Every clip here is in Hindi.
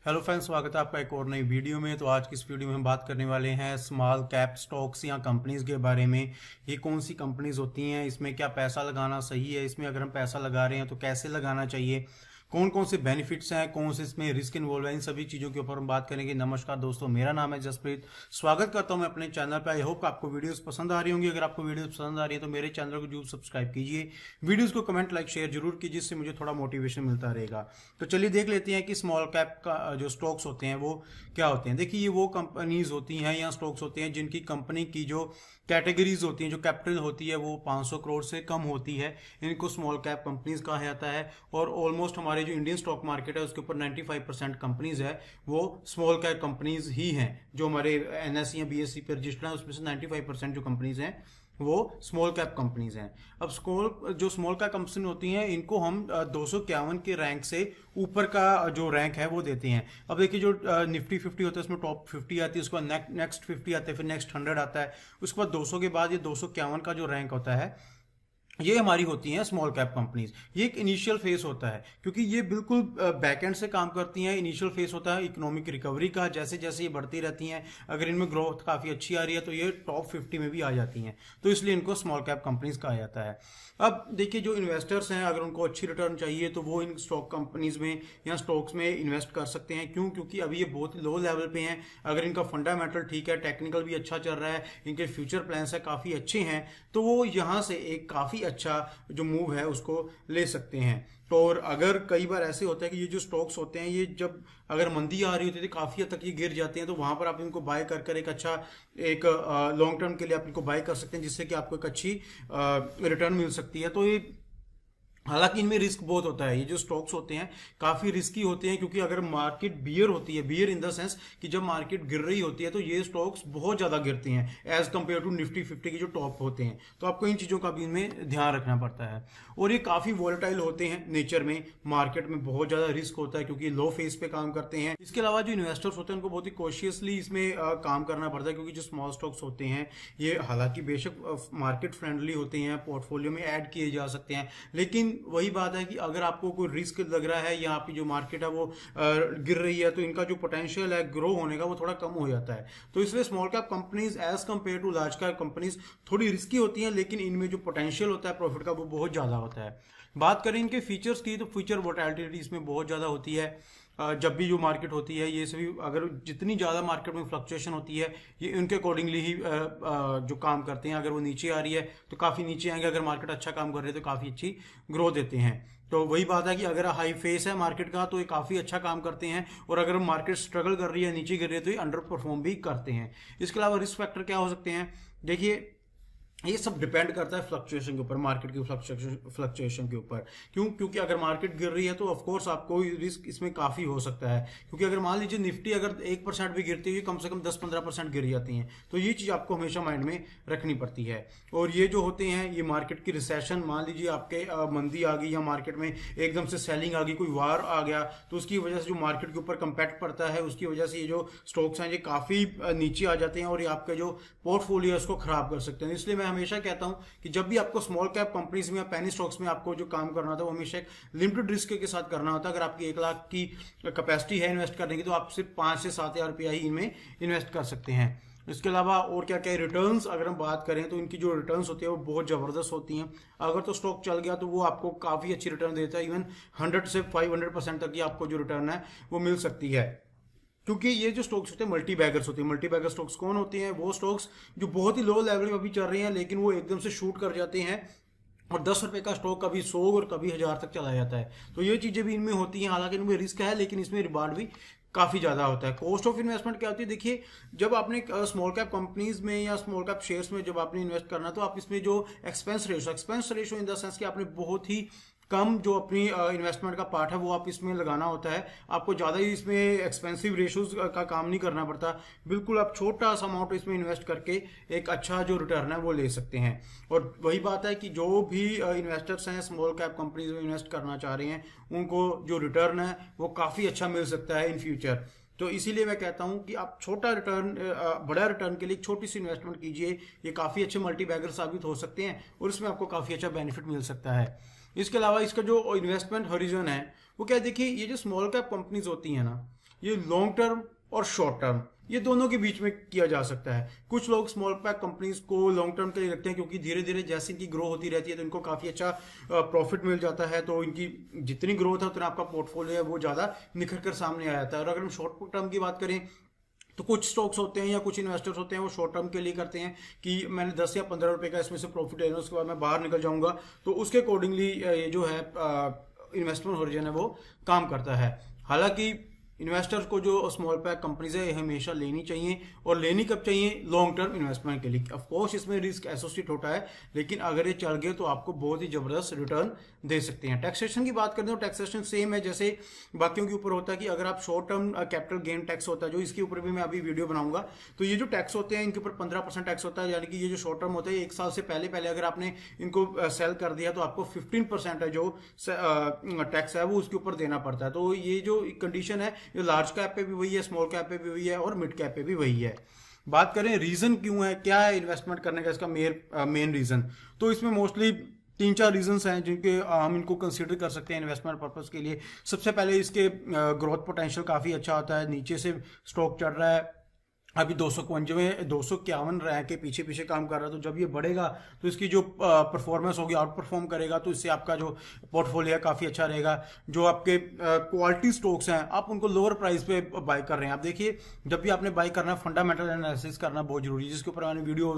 हेलो फ्रेंड्स, स्वागत है आपका एक और नई वीडियो में। तो आज की इस वीडियो में हम बात करने वाले हैं स्मॉल कैप स्टॉक्स या कंपनीज के बारे में। ये कौन सी कंपनीज होती हैं, इसमें क्या पैसा लगाना सही है, इसमें अगर हम पैसा लगा रहे हैं तो कैसे लगाना चाहिए, कौन कौन से बेनिफिट्स हैं, कौन से इसमें रिस्क इन्वॉल्व है, इन सभी चीज़ों के ऊपर हम बात करेंगे। नमस्कार दोस्तों, मेरा नाम है जसप्रीत। स्वागत करता हूं मैं अपने चैनल पर। आई होप आपको वीडियोस पसंद आ रही होंगी। अगर आपको वीडियोस पसंद आ रही है तो मेरे चैनल को जरूर सब्सक्राइब कीजिए, वीडियोस को कमेंट लाइक शेयर जरूर कीजिए, जिससे मुझे थोड़ा मोटिवेशन मिलता रहेगा। तो चलिए देख लेते हैं कि स्मॉल कैप का जो स्टॉक्स होते हैं वो क्या होते हैं। देखिए, ये वो कंपनीज होती हैं या स्टॉक्स होते हैं जिनकी कंपनी की जो कैटेगरीज होती हैं, जो कैपिटल होती है वो 500 करोड़ से कम होती है, इनको स्मॉल कैप कंपनीज कहा जाता है। और ऑलमोस्ट हमारे जो इंडियन स्टॉक मार्केट है उसके ऊपर 95% कंपनीज है वो स्मॉल कैप कंपनीज ही हैं। जो हमारे एनएससी या बीएससी पे रजिस्टर्ड है उसमें से 95% जो कंपनीज हैं वो स्मॉल कैप कंपनीज हैं। अब जो स्मॉल कैप कंपनी होती हैं इनको हम 251 के रैंक से ऊपर का जो रैंक है वो देते हैं। अब देखिए, जो निफ्टी 50 होता है उसमें टॉप 50 आती है, उसके बाद नेक्स्ट 50 आता है, फिर नेक्स्ट 100 आता है, उसके बाद 200 के बाद ये 251 का जो रैंक होता है ये हमारी होती हैं स्मॉल कैप कंपनीज। ये एक इनिशियल फेस होता है क्योंकि ये बिल्कुल बैकएंड से काम करती हैं। इनिशियल फेस होता है इकोनॉमिक रिकवरी का। जैसे जैसे ये बढ़ती रहती हैं, अगर इनमें ग्रोथ काफ़ी अच्छी आ रही है तो ये टॉप 50 में भी आ जाती हैं, तो इसलिए इनको स्मॉल कैप कंपनीज कहा जाता है। अब देखिए, जो इन्वेस्टर्स हैं अगर उनको अच्छी रिटर्न चाहिए तो वो इन स्टॉक कंपनीज में या स्टॉक्स में इन्वेस्ट कर सकते हैं। क्यों? क्योंकि अभी ये बहुत लो लेवल पे हैं। अगर इनका फंडामेंटल ठीक है, टेक्निकल भी अच्छा चल रहा है, इनके फ्यूचर प्लान्स है काफ़ी अच्छे हैं, तो वो यहाँ से एक काफ़ी अच्छा जो मूव है उसको ले सकते हैं। तो और अगर कई बार ऐसे होता है कि ये जो स्टॉक्स होते हैं ये जब अगर मंदी आ रही होती है तो काफ़ी हद तक ये गिर जाते हैं, तो वहां पर आप इनको बाय कर कर एक अच्छा एक लॉन्ग टर्म के लिए आप इनको बाय कर सकते हैं, जिससे कि आपको एक अच्छी रिटर्न मिल सकती है। तो ये हालांकि इनमें रिस्क बहुत होता है। ये जो स्टॉक्स होते हैं काफी रिस्की होते हैं, क्योंकि अगर मार्केट बियर होती है, बियर इन द सेंस कि जब मार्केट गिर रही होती है तो ये स्टॉक्स बहुत ज्यादा गिरते हैं एज कंपेयर टू निफ्टी 50 के जो टॉप होते हैं। तो आपको इन चीजों का भी इनमें ध्यान रखना पड़ता है। और ये काफी वॉलेटाइल होते हैं नेचर में, मार्केट में बहुत ज्यादा रिस्क होता है क्योंकि लो फेस पे काम करते हैं। इसके अलावा जो इन्वेस्टर्स होते हैं उनको बहुत ही कॉशियसली इसमें काम करना पड़ता है, क्योंकि जो स्मॉल स्टॉक्स होते हैं ये हालांकि बेशक मार्केट फ्रेंडली होते हैं, पोर्टफोलियो में ऐड किए जा सकते हैं, लेकिन वही बात है कि अगर आपको कोई रिस्क लग रहा है या आपकी जो मार्केट है वो गिर रही है तो इनका जो पोटेंशियल है ग्रो होने का वो थोड़ा कम हो जाता है। तो इसलिए small cap companies as compare to large cap companies थोड़ी रिस्की होती हैं, लेकिन इनमें जो पोटेंशियल होता है प्रॉफिट का वो बहुत ज्यादा होता है। बात करें इनके फीचर्स की तो फीचर वोलेटिलिटी इसमें बहुत ज्यादा होती है। जब भी जो मार्केट होती है ये सभी, अगर जितनी ज़्यादा मार्केट में फ्लक्चुएशन होती है ये उनके अकॉर्डिंगली ही जो काम करते हैं। अगर वो नीचे आ रही है तो काफ़ी नीचे आएंगे, अगर मार्केट अच्छा काम कर रही है तो काफ़ी अच्छी ग्रोथ देते हैं। तो वही बात है कि अगर हाई फेस है मार्केट का तो ये काफ़ी अच्छा काम करते हैं, और अगर मार्केट स्ट्रगल कर रही है, नीचे गिर रही है, तो ये अंडर परफॉर्म भी करते हैं। इसके अलावा रिस्क फैक्टर क्या हो सकते हैं? देखिए, ये सब डिपेंड करता है फ्लक्चुएशन के ऊपर, मार्केट की फ्लक्चुएशन के ऊपर। क्यों? क्योंकि अगर मार्केट गिर रही है तो ऑफ कोर्स आपको रिस्क इसमें काफी हो सकता है, क्योंकि अगर मान लीजिए निफ्टी अगर 1% भी गिरती है, कम से कम 10-15% गिर जाती हैं, तो ये चीज आपको हमेशा माइंड में रखनी पड़ती है। और ये जो होते हैं ये मार्केट की रिसेशन, मान लीजिए आपके मंदी आ गई या मार्केट में एकदम से सेलिंग आ गई, कोई वार आ गया, तो उसकी वजह से जो मार्केट के ऊपर कंपैक्ट पड़ता है उसकी वजह से ये जो स्टॉक्स हैं ये काफी नीचे आ जाते हैं और ये आपका जो पोर्टफोलियो है उसको खराब कर सकते हैं। इसलिए मैं हमेशा कहता हूं कि जब भी आपको स्मॉल कैप कंपनीज में या पेनी स्टॉक्स में आपको जो काम करना होता है वो हमेशा एक लिमिटेड रिस्क के साथ करना होता है। अगर आपकी 1 लाख की कैपेसिटी है इन्वेस्ट करने की तो आप सिर्फ 5 से 7 हज़ार रुपया ही इनमें इन्वेस्ट कर सकते हैं। इसके अलावा और क्या क्या रिटर्न्स अगर हम बात करें तो इनकी जो रिटर्न्स होती है वो बहुत जबरदस्त होती हैं। अगर तो स्टॉक चल गया तो वो आपको काफी अच्छी रिटर्न देता है, इवन 100 से 500% तक की आपको जो रिटर्न है वो मिल सकती है। क्योंकि ये जो स्टॉक्स होते हैं मल्टी बैगर्स होते हैं। मल्टी बैगर स्टॉक्स कौन होते हैं? वो स्टॉक्स जो बहुत ही लो लेवल में अभी चल रही हैं लेकिन वो एकदम से शूट कर जाते हैं और 10 रुपए का स्टॉक कभी 100 और कभी 1000 तक चला जाता है। तो ये चीजें भी इनमें होती हैं। हालांकि इनमें रिस्क है लेकिन इसमें रिवार्ड भी काफी ज्यादा होता है। कॉस्ट ऑफ इन्वेस्टमेंट क्या होती है? देखिए, जब आपने स्मॉल कैप कंपनीज में या स्मॉल कैप शेयर्स में जब आपने इन्वेस्ट करना तो आप इसमें जो expense ratio in the sense कि आपने बहुत ही कम जो अपनी इन्वेस्टमेंट का पार्ट है वो आप इसमें लगाना होता है। आपको ज़्यादा ही इसमें एक्सपेंसिव रेशोज का काम नहीं करना पड़ता। बिल्कुल आप छोटा सा अमाउंट इसमें इन्वेस्ट करके एक अच्छा जो रिटर्न है वो ले सकते हैं। और वही बात है कि जो भी इन्वेस्टर्स हैं स्मॉल कैप कंपनीज में इन्वेस्ट करना चाह रहे हैं उनको जो रिटर्न है वो काफ़ी अच्छा मिल सकता है इन फ्यूचर। तो इसीलिए मैं कहता हूं कि आप छोटा रिटर्न, बड़ा रिटर्न के लिए छोटी सी इन्वेस्टमेंट कीजिए। ये काफ़ी अच्छे मल्टी बैगर साबित हो सकते हैं और इसमें आपको काफ़ी अच्छा बेनिफिट मिल सकता है। इसके अलावा इसका जो इन्वेस्टमेंट हॉरिजन है वो क्या है? देखिए, ये जो स्मॉल कैप कंपनीज होती हैं ना, ये लॉन्ग टर्म और शॉर्ट टर्म, ये दोनों के बीच में किया जा सकता है। कुछ लोग स्मॉल कैप कंपनीज को लॉन्ग टर्म के लिए रखते हैं क्योंकि धीरे धीरे जैसे इनकी ग्रो होती रहती है तो इनको काफी अच्छा प्रॉफिट मिल जाता है, तो इनकी जितनी ग्रोथ है उतना आपका पोर्टफोलियो है वो ज्यादा निखर कर सामने आ जाता है। और अगर हम शॉर्ट टर्म की बात करें तो कुछ स्टॉक्स होते हैं या कुछ इन्वेस्टर्स होते हैं वो शॉर्ट टर्म के लिए करते हैं कि मैंने 10 या 15 रुपए का इसमें से प्रॉफिट लेना, उसके बाद मैं बाहर निकल जाऊंगा, तो उसके अकॉर्डिंगली ये जो है इन्वेस्टमेंट होरिजन है वो काम करता है। हालांकि इन्वेस्टर्स को जो स्मॉल कैप कंपनीज है हमेशा लेनी चाहिए, और लेनी कब चाहिए? लॉन्ग टर्म इन्वेस्टमेंट के लिए। ऑफ कोर्स इसमें रिस्क एसोसिएट होता है, लेकिन अगर ये चल गए तो आपको बहुत ही जबरदस्त रिटर्न दे सकते हैं। टैक्सेशन की बात करते हैं तो टैक्सेशन सेम है जैसे बाकियों के ऊपर होता है कि अगर आप short term capital gain tax होता है, जो इसके ऊपर भी मैं अभी वीडियो बनाऊंगा, तो ये जो टैक्स होते हैं इनके ऊपर 15% टैक्स होता है, यानी कि ये जो शॉर्ट टर्म होता है 1 साल से पहले पहले अगर आपने इनको सेल कर दिया तो आपको 15% है जो टैक्स है वो उसके ऊपर देना पड़ता है। तो ये जो कंडीशन है ये लार्ज कैप पे भी वही है, स्मॉल कैप पे भी वही है और मिड कैप पे भी वही है। बात करें रीजन क्यों है, क्या है इन्वेस्टमेंट करने का इसका मेन रीजन, तो इसमें मोस्टली 3-4 रीजंस हैं जिनके हम इनको कंसीडर कर सकते हैं इन्वेस्टमेंट पर्पस के लिए। सबसे पहले इसके ग्रोथ पोटेंशियल काफी अच्छा होता है। नीचे से स्टॉक चढ़ रहा है, अभी 251 रैंक के पीछे पीछे काम कर रहा है, तो जब ये बढ़ेगा तो इसकी जो परफॉर्मेंस होगी आउट परफॉर्म करेगा, तो इससे आपका जो पोर्टफोलियो है काफी अच्छा रहेगा। जो आपके क्वालिटी स्टॉक्स हैं आप उनको लोअर प्राइस पे बाय कर रहे हैं। आप देखिए जब भी आपने बाय करना है फंडामेंटल एनालिसिस करना बहुत जरूरी है, जिसके ऊपर मैंने वीडियो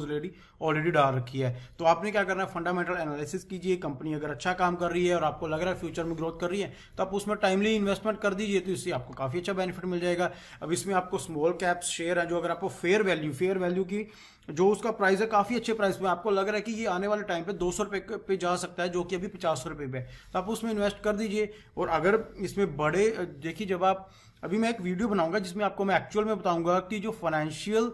ऑलरेडी डाल रखी है। तो आपने क्या करना है, फंडामेंटल एनालिसिस कीजिए, कंपनी अगर अच्छा काम कर रही है और आपको लग रहा है फ्यूचर में ग्रोथ कर रही है तो आप उसमें टाइमली इन्वेस्टमेंट कर दीजिए, तो इससे आपको काफी अच्छा बेनिफिट मिल जाएगा। अब इसमें आपको स्मॉल कैप्स शेयर है जो आपको फेयर वैल्यू की जो उसका प्राइस है काफी अच्छे प्राइस में आपको लग रहा है कि ये आने वाले टाइम पे 200 रुपए पे जा सकता है, जो कि अभी 50 रुपए पे, तो आप उसमें इन्वेस्ट कर दीजिए। और अगर इसमें बड़े देखिए, जब आप अभी मैं एक वीडियो बनाऊंगा जिसमें आपको मैं एक्चुअल में बताऊंगा कि जो फाइनेंशियल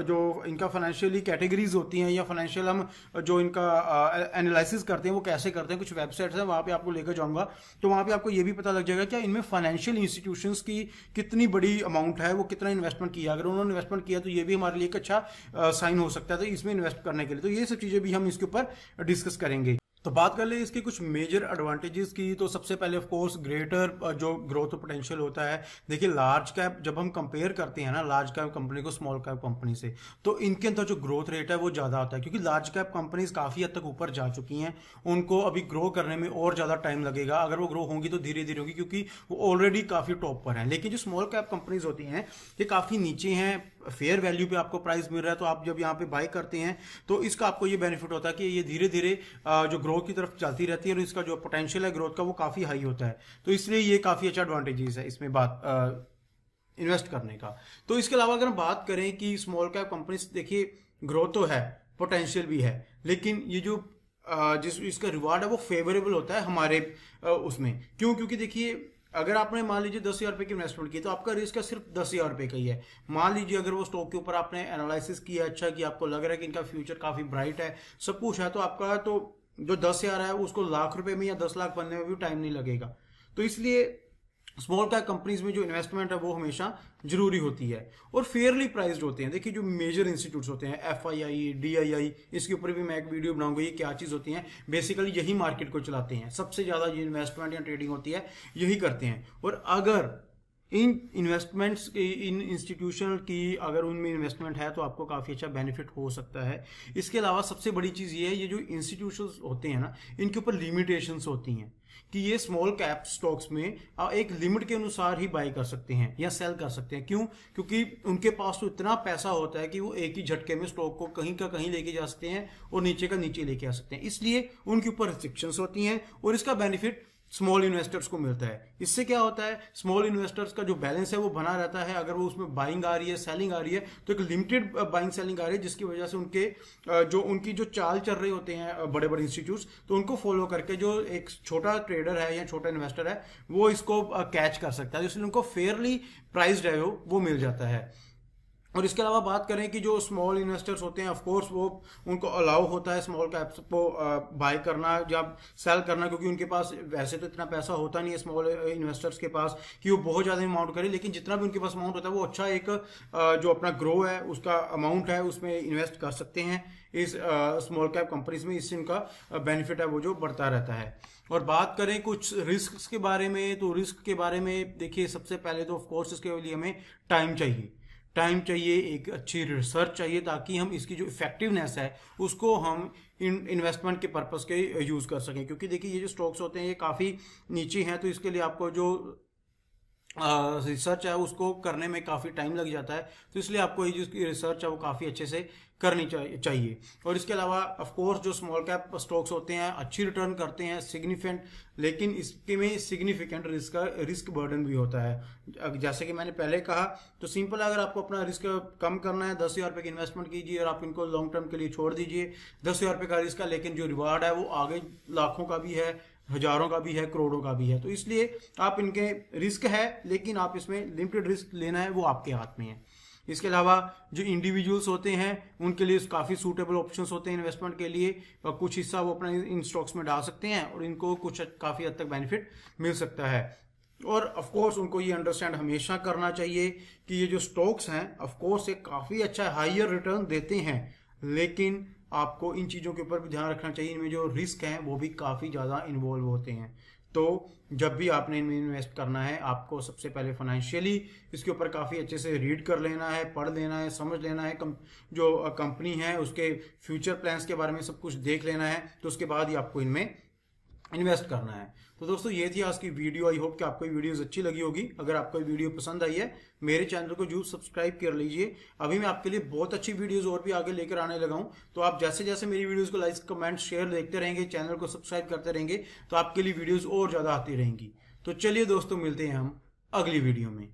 जो इनका फाइनेंशियली कैटेगरीज होती हैं या फाइनेंशियल हम जो इनका एनालिसिस करते हैं वो कैसे करते हैं। कुछ वेबसाइट्स हैं वहां पे आपको लेकर जाऊंगा, तो वहां पे आपको ये भी पता लग जाएगा क्या इनमें फाइनेंशियल इंस्टीट्यूशंस की कितनी बड़ी अमाउंट है, वो कितना इन्वेस्टमेंट किया। अगर उन्होंने इन्वेस्टमेंट किया तो ये भी हमारे लिए एक अच्छा साइन हो सकता है, तो इसमें इन्वेस्ट करने के लिए। तो ये सब चीजें भी हम इसके ऊपर डिस्कस करेंगे। तो बात कर ले इसके कुछ मेजर एडवांटेजेस की, तो सबसे पहले ऑफ कोर्स ग्रेटर जो ग्रोथ पोटेंशियल होता है। देखिए लार्ज कैप जब हम कंपेयर करते हैं ना लार्ज कैप कंपनी को स्मॉल कैप कंपनी से, तो इनके अंदर जो ग्रोथ रेट है वो ज्यादा होता है, क्योंकि लार्ज कैप कंपनीज काफी हद तक ऊपर जा चुकी हैं, उनको अभी ग्रो करने में और ज्यादा टाइम लगेगा। अगर वो ग्रो होंगी तो धीरे धीरे होगी क्योंकि वो ऑलरेडी काफी टॉप पर हैं। लेकिन जो स्मॉल कैप कंपनीज होती हैं ये काफी नीचे हैं, फेयर वैल्यू पे आपको प्राइस मिल रहा है, तो आप जब यहाँ पे बाय करते हैं तो इसका आपको ये बेनिफिट होता है कि ये धीरे धीरे जो ग्रोथ की तरफ चलती रहती है और इसका जो पोटेंशियल है ग्रोथ का वो काफी हाई होता है। तो इसलिए ये काफी अच्छा एडवांटेजेस है इसमें बात इन्वेस्ट करने का। तो इसके अलावा अगर हम बात करें कि स्मॉल कैप कंपनीज, देखिए ग्रोथ तो है, पोटेंशियल भी है, लेकिन ये जो जिस इसका रिवार्ड है वो फेवरेबल होता है हमारे उसमें। क्यों? क्योंकि देखिए अगर आपने मान लीजिए 10,000 रुपए की इन्वेस्टमेंट की तो आपका रिस्क सिर्फ 10,000 रुपए का ही है। मान लीजिए अगर वो स्टॉक के ऊपर आपने एनालिसिस किया अच्छा कि आपको लग रहा है कि इनका फ्यूचर काफी ब्राइट है, सब कुछ है, तो आपका तो जो 10,000 है उसको लाख रुपए में या 10 लाख बनने में भी टाइम नहीं लगेगा। तो इसलिए स्मॉल कैप कंपनीज में जो इन्वेस्टमेंट है वो हमेशा जरूरी होती है और फेयरली प्राइस्ड होते हैं। देखिए जो मेजर इंस्टीट्यूट्स होते हैं FII, DII, इसके ऊपर भी मैं एक वीडियो बनाऊंगा ये क्या चीज होती है। बेसिकली यही मार्केट को चलाते हैं, सबसे ज्यादा जो इन्वेस्टमेंट या ट्रेडिंग होती है यही करते हैं। और अगर इन इन्वेस्टमेंट्स इन इंस्टीट्यूशन की अगर उनमें इन्वेस्टमेंट है तो आपको काफी अच्छा बेनिफिट हो सकता है। इसके अलावा सबसे बड़ी चीज ये है, ये जो इंस्टीट्यूशंस होते हैं ना इनके ऊपर लिमिटेशंस होती हैं कि ये स्मॉल कैप स्टॉक्स में एक लिमिट के अनुसार ही बाय कर सकते हैं या सेल कर सकते हैं। क्यों? क्योंकि उनके पास तो इतना पैसा होता है कि वो एक ही झटके में स्टॉक को कहीं का कहीं लेके जा सकते हैं और नीचे का नीचे लेके आ सकते हैं, इसलिए उनके ऊपर रिस्ट्रिक्शंस होती हैं और इसका बेनिफिट स्मॉल इन्वेस्टर्स को मिलता है। इससे क्या होता है, स्मॉल इन्वेस्टर्स का जो बैलेंस है वो बना रहता है। अगर वो उसमें बाइंग आ रही है, सेलिंग आ रही है, तो एक लिमिटेड बाइंग सेलिंग आ रही है, जिसकी वजह से उनकी जो चाल चल रहे होते हैं बड़े बड़े इंस्टीट्यूट्स, तो उनको फॉलो करके जो एक छोटा ट्रेडर है या छोटा इन्वेस्टर है वो इसको कैच कर सकता है, जिससे उनको फेयरली प्राइस्ड है वो मिल जाता है। और इसके अलावा बात करें कि जो स्मॉल इन्वेस्टर्स होते हैं, ऑफ कोर्स वो उनको अलाउ होता है स्मॉल कैप्स को बाय करना या सेल करना, क्योंकि उनके पास वैसे तो इतना पैसा होता नहीं है स्मॉल इन्वेस्टर्स के पास कि वो बहुत ज़्यादा अमाउंट करें, लेकिन जितना भी उनके पास अमाउंट होता है वो अच्छा एक जो अपना ग्रो है उसका अमाउंट है उसमें इन्वेस्ट कर सकते हैं इस स्मॉल कैप कंपनीज में। इससे उनका बेनिफिट है वो जो बढ़ता रहता है। और बात करें कुछ रिस्क के बारे में, तो रिस्क के बारे में देखिए, सबसे पहले तो ऑफ कोर्स इसके लिए हमें टाइम चाहिए, एक अच्छी रिसर्च चाहिए, ताकि हम इसकी जो इफेक्टिवनेस है उसको हम इन्वेस्टमेंट के पर्पस के यूज कर सकें। क्योंकि देखिए ये जो स्टॉक्स होते हैं ये काफ़ी नीचे हैं, तो इसके लिए आपको जो रिसर्च है उसको करने में काफ़ी टाइम लग जाता है, तो इसलिए आपको ये जो रिसर्च है वो काफ़ी अच्छे से करनी चाहिए। और इसके अलावा ऑफ कोर्स जो स्मॉल कैप स्टॉक्स होते हैं अच्छी रिटर्न करते हैं सिग्निफिकेंट, लेकिन इसके में सिग्निफिकेंट रिस्क बर्डन भी होता है। जैसे कि मैंने पहले कहा, तो सिंपल अगर आपको अपना रिस्क कम करना है 10,000 रुपये की इन्वेस्टमेंट कीजिए और आप इनको लॉन्ग टर्म के लिए छोड़ दीजिए। 10,000 रुपये का रिस्क है, लेकिन जो रिवार्ड है वो आगे लाखों का भी है, हजारों का भी है, करोड़ों का भी है। तो इसलिए आप इनके रिस्क है, लेकिन आप इसमें लिमिटेड रिस्क लेना है वो आपके हाथ में है। इसके अलावा जो इंडिविजुअल्स होते हैं उनके लिए काफ़ी सूटेबल ऑप्शंस होते हैं इन्वेस्टमेंट के लिए, और कुछ हिस्सा वो अपना इन स्टॉक्स में डाल सकते हैं और इनको कुछ काफ़ी हद तक बेनिफिट मिल सकता है। और ऑफ कोर्स उनको ये अंडरस्टैंड हमेशा करना चाहिए कि ये जो स्टॉक्स हैं ऑफ कोर्स ये काफ़ी अच्छा हायर रिटर्न देते हैं, लेकिन आपको इन चीज़ों के ऊपर भी ध्यान रखना चाहिए, इनमें जो रिस्क हैं वो भी काफ़ी ज़्यादा इन्वॉल्व होते हैं। तो जब भी आपने इनमें इन्वेस्ट करना है आपको सबसे पहले फाइनेंशियली इसके ऊपर काफ़ी अच्छे से रीड कर लेना है, पढ़ लेना है, समझ लेना है, जो कंपनी है उसके फ्यूचर प्लान्स के बारे में सब कुछ देख लेना है, तो उसके बाद ही आपको इनमें इन्वेस्ट करना है। तो दोस्तों ये थी आज की वीडियो। आई होप कि आपको ये वीडियोस अच्छी लगी होगी। अगर आपको ये वीडियो पसंद आई है मेरे चैनल को जरूर सब्सक्राइब कर लीजिए। अभी मैं आपके लिए बहुत अच्छी वीडियोस और भी आगे लेकर आने लगा हूं, तो आप जैसे जैसे मेरी वीडियोस को लाइक कमेंट शेयर देखते रहेंगे, चैनल को सब्सक्राइब करते रहेंगे, तो आपके लिए वीडियोज और ज़्यादा आती रहेंगी। तो चलिए दोस्तों मिलते हैं हम अगली वीडियो में।